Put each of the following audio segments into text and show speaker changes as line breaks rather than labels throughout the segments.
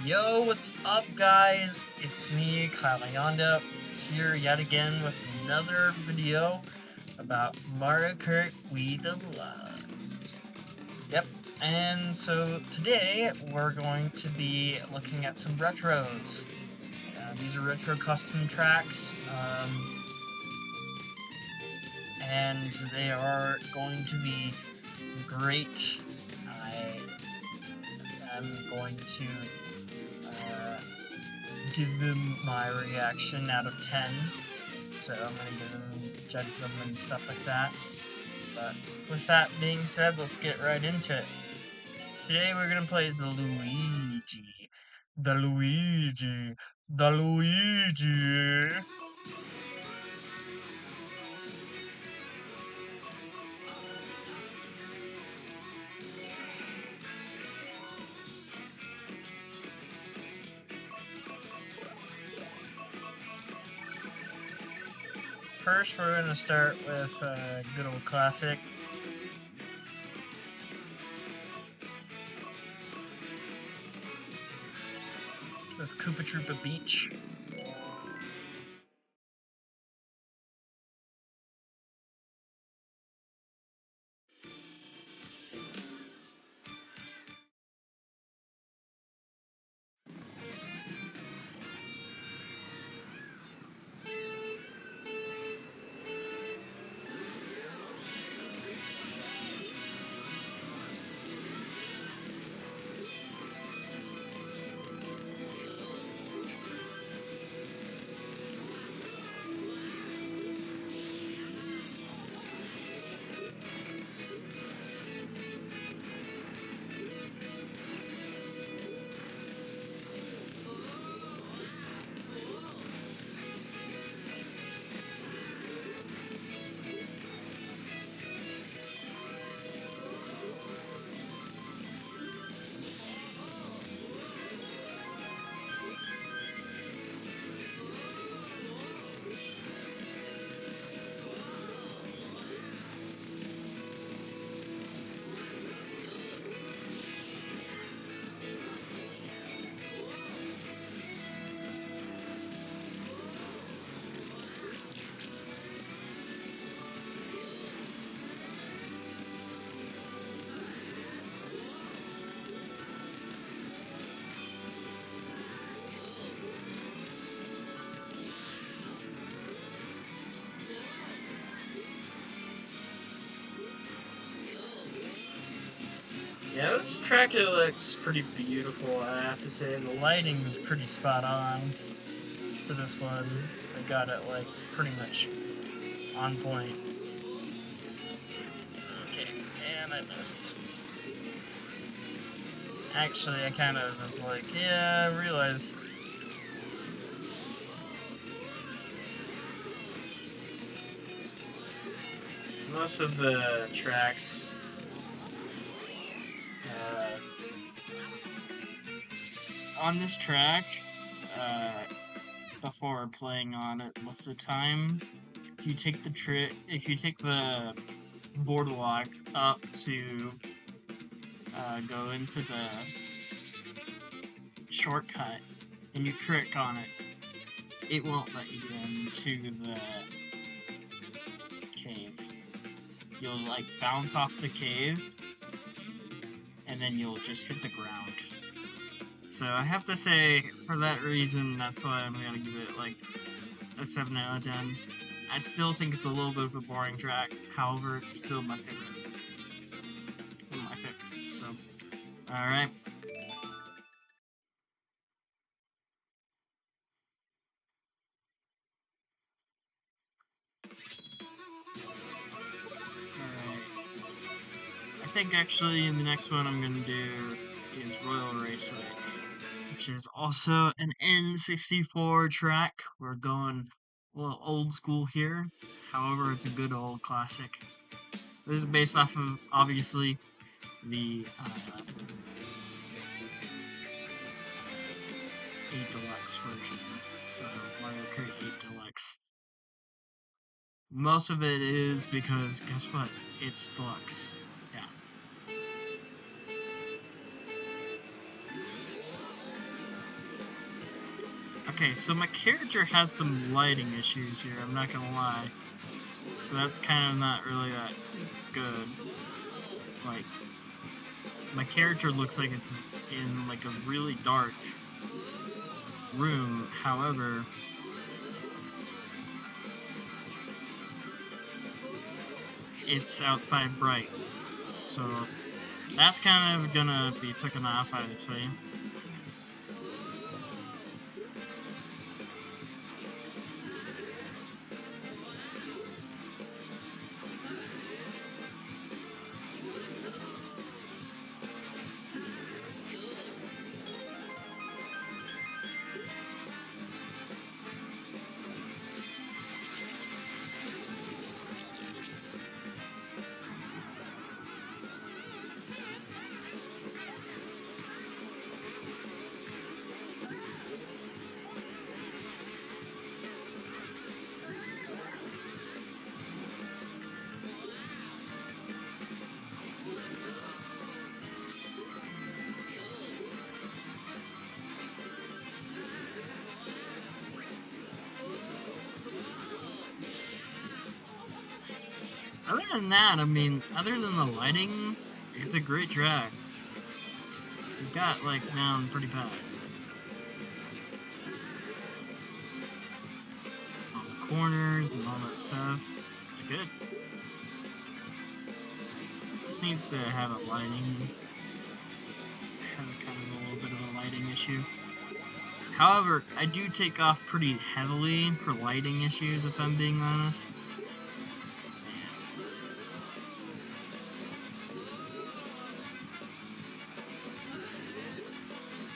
Yo, what's up, guys? It's me, Kyle Yonda, here yet again with another video about Mario Kart Wii Deluxe. Yep, and so today we're going to be looking at some retros. These are retro custom tracks, and they are going to be great. I am going to give them my reaction out of 10. So I'm gonna give them, judge them and stuff like that. But with that being said, let's get right into it. Today we're gonna play as the Luigi. The Luigi. The Luigi. First, we're gonna start with a good old classic. With Koopa Troopa Beach. Yeah, this track looks pretty beautiful, I have to say. The lighting is pretty spot on for this one. They got it, like, pretty much on point. Okay, and I missed. Actually, I kind of was like, yeah, I realized. Most of the tracks on this track, before playing on it most of the time, if you take the boardwalk up to go into the shortcut and you trick on it, it won't let you into the cave. You'll like bounce off the cave and then you'll just hit the ground. So I have to say, for that reason, that's why I'm gonna give it like a 7 out of 10. I still think it's a little bit of a boring track, however, it's still my favorite. One of my favorites, so. Alright. Alright. I think actually the next one I'm gonna do is Royal Raceway, which is also an N64 track. We're going a little old school here. However, it's a good old classic. This is based off of, obviously, the 8 Deluxe version. So, Mario Kart 8 Deluxe. Most of it is because, guess what? It's Deluxe. Yeah. Okay, so my character has some lighting issues here, I'm not gonna lie. So that's kind of not really that good. Like, my character looks like it's in like a really dark room, however, it's outside bright. So that's kind of gonna be taken off, I would say. Other than that, I mean, other than the lighting, it's a great track. It got, like, down pretty bad. All the corners and all that stuff. It's good. This needs to have a lighting. Have a kind of a little bit of a lighting issue. However, I do take off pretty heavily for lighting issues, if I'm being honest. So, yeah.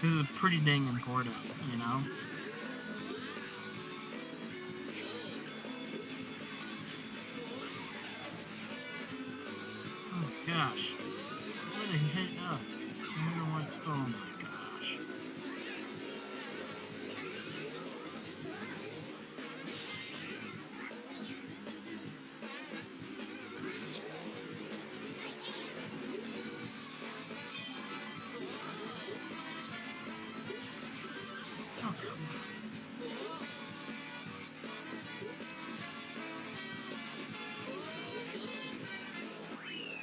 This is pretty dang important, you know? Oh gosh. What a hit up. You know what? Oh my gosh. Oh, come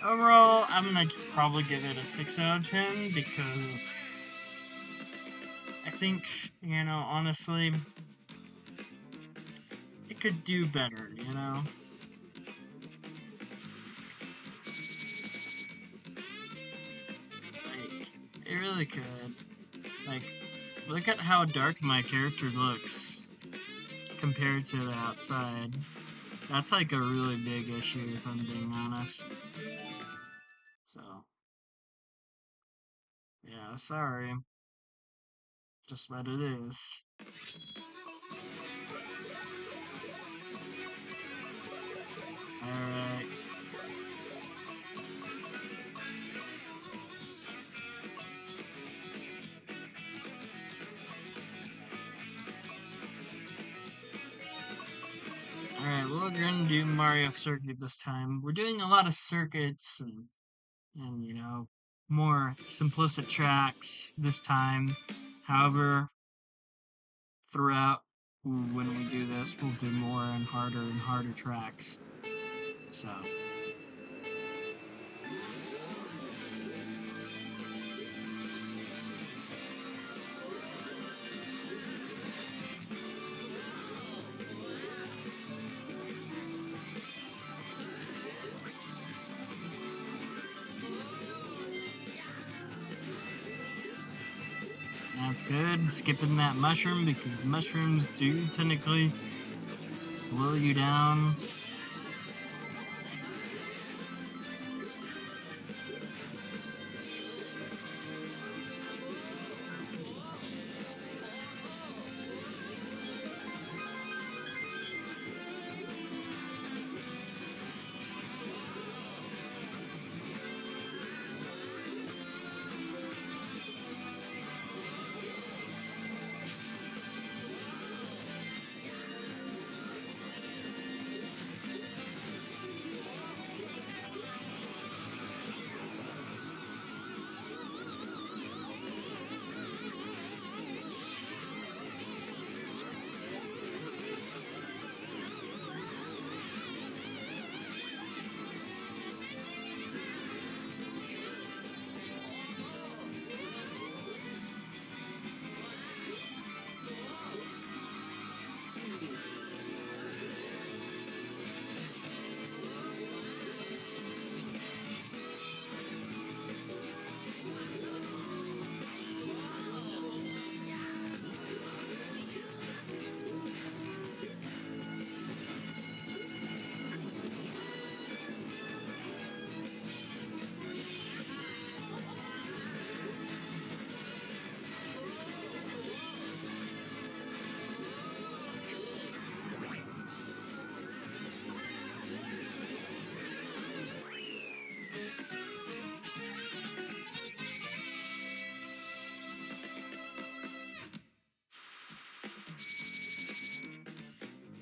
on. Overall, I'm gonna probably give it a 6 out of 10 because I think, you know, honestly, it could do better, you know? Like, it really could. Like, look at how dark my character looks compared to the outside. That's like a really big issue, if I'm being honest. So, yeah, sorry. Just what it is. Alright. Alright, well, we're gonna do Mario Circuit this time. We're doing a lot of circuits and you know, more simplistic tracks this time. However, throughout when we do this, we'll do more and harder tracks. So, that's good. Skipping that mushroom because mushrooms do technically blow you down.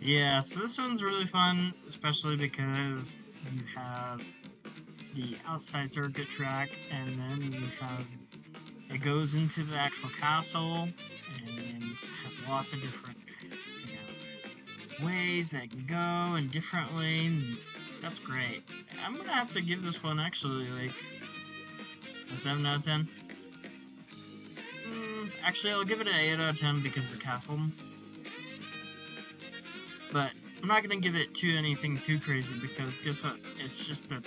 Yeah, so this one's really fun, especially because you have the outside circuit track, and then you have it goes into the actual castle, and has lots of different, ways that can go and different lanes. That's great. I'm gonna have to give this one actually like a 7 out of 10. Actually, I'll give it an 8 out of 10 because of the castle. But I'm not gonna give it anything too crazy because guess what? It's just a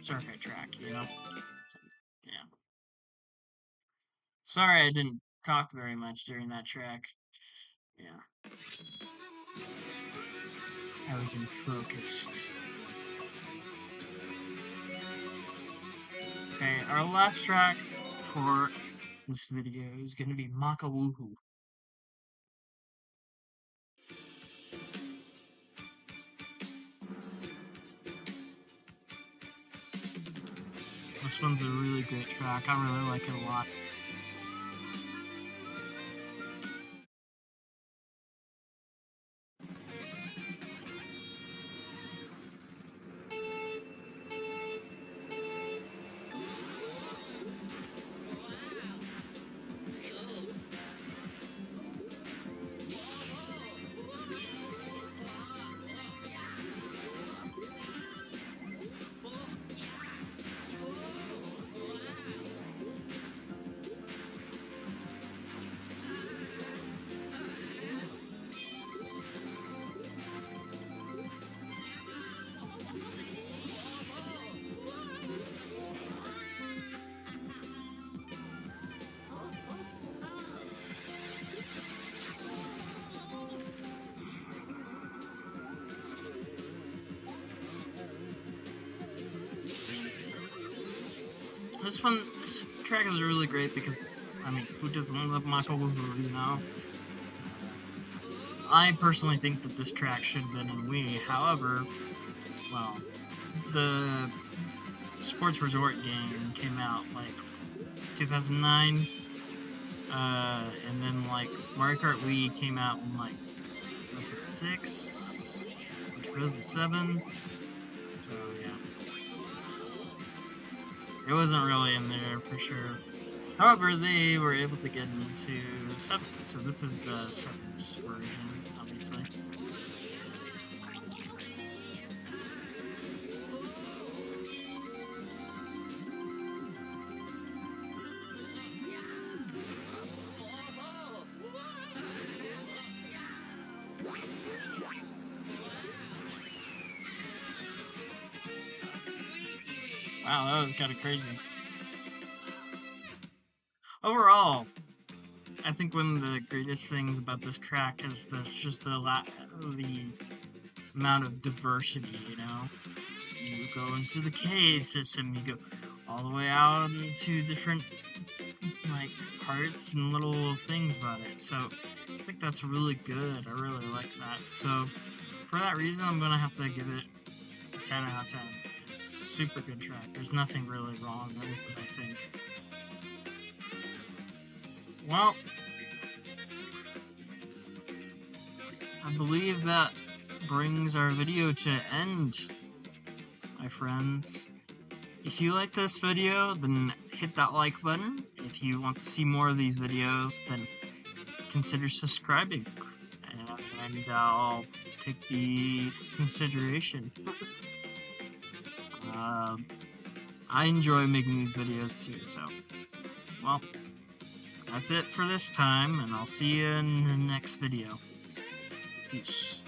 circuit track, So, yeah. Sorry I didn't talk very much during that track. Yeah. I wasn't focused. Okay, our last track for this video is gonna be Maka Woohoo. This one's a really great track. I really like it a lot. This track is really great because, I mean, who doesn't love Maka Woohoo, I personally think that this track should have been in Wii. However, well, the Sports Resort game came out like 2009, and then like Mario Kart Wii came out in like 6, which goes to 7. So yeah, it wasn't really in there for sure. However, they were able to get into 7, so this is the 7th version, obviously. Wow, that was kind of crazy. Overall, I think one of the greatest things about this track is just the amount of diversity, You go into the cave system, you go all the way out into different, like, parts and little things about it. So, I think that's really good. I really like that. So, for that reason, I'm gonna have to give it a 10 out of 10. It's a super good track. There's nothing really wrong with it, I think. Well, I believe that brings our video to end, my friends. If you like this video, then hit that like button. If you want to see more of these videos, then consider subscribing. And I'll take the consideration. I enjoy making these videos too, so, well, that's it for this time, and I'll see you in the next video. Peace.